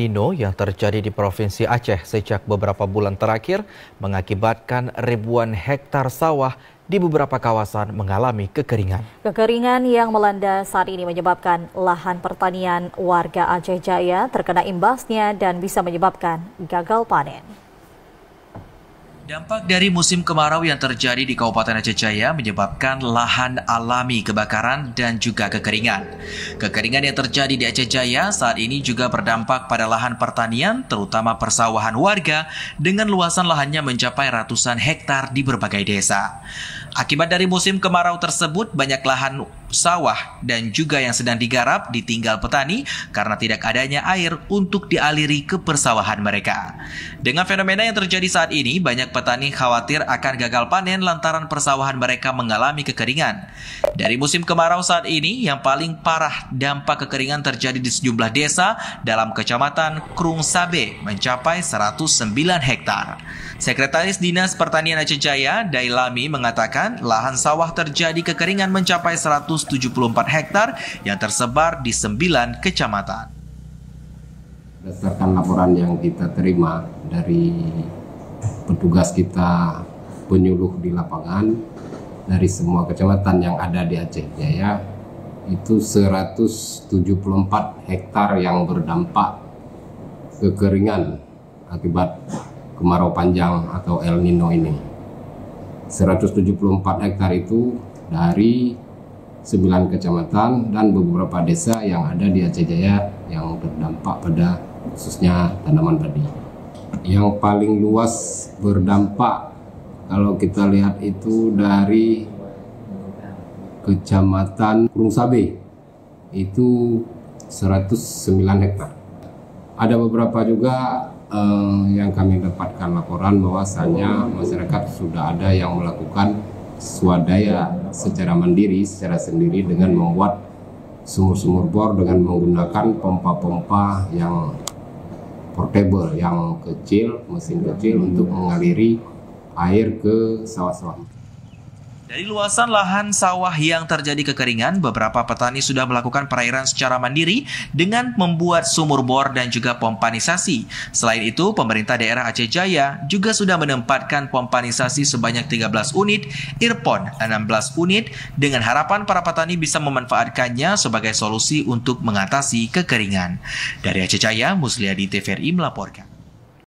Nino yang terjadi di Provinsi Aceh sejak beberapa bulan terakhir mengakibatkan ribuan hektar sawah di beberapa kawasan mengalami kekeringan. Kekeringan yang melanda saat ini menyebabkan lahan pertanian warga Aceh Jaya terkena imbasnya dan bisa menyebabkan gagal panen. Dampak dari musim kemarau yang terjadi di Kabupaten Aceh Jaya menyebabkan lahan alami kebakaran dan juga kekeringan. Kekeringan yang terjadi di Aceh Jaya saat ini juga berdampak pada lahan pertanian, terutama persawahan warga, dengan luasan lahannya mencapai ratusan hektar di berbagai desa. Akibat dari musim kemarau tersebut, banyak lahan sawah dan juga yang sedang digarap ditinggal petani karena tidak adanya air untuk dialiri ke persawahan mereka. Dengan fenomena yang terjadi saat ini, banyak petani khawatir akan gagal panen lantaran persawahan mereka mengalami kekeringan. Dari musim kemarau saat ini, yang paling parah dampak kekeringan terjadi di sejumlah desa dalam kecamatan Krung Sabe mencapai 109 hektar. Sekretaris Dinas Pertanian Aceh Jaya, Dailami, mengatakan lahan sawah terjadi kekeringan mencapai 174 hektar yang tersebar di 9 kecamatan. Berdasarkan laporan yang kita terima dari petugas kita penyuluh di lapangan, dari semua kecamatan yang ada di Aceh Jaya, itu 174 hektar yang berdampak kekeringan akibat kemarau panjang atau El Nino ini. 174 hektar itu dari 9 kecamatan dan beberapa desa yang ada di Aceh Jaya yang terdampak pada khususnya tanaman padi. Yang paling luas berdampak kalau kita lihat itu dari kecamatan Krung Sabe, itu 109 hektar. Ada beberapa juga yang kami dapatkan laporan bahwasanya masyarakat sudah ada yang melakukan swadaya secara mandiri, secara sendiri dengan membuat sumur-sumur bor dengan menggunakan pompa-pompa yang portable, yang kecil, mesin kecil untuk mengaliri air ke sawah-sawah. Dari luasan lahan sawah yang terjadi kekeringan, beberapa petani sudah melakukan perairan secara mandiri dengan membuat sumur bor dan juga pompanisasi. Selain itu, pemerintah daerah Aceh Jaya juga sudah menempatkan pompanisasi sebanyak 13 unit, earpon 16 unit, dengan harapan para petani bisa memanfaatkannya sebagai solusi untuk mengatasi kekeringan. Dari Aceh Jaya, Musliadi TVRI melaporkan.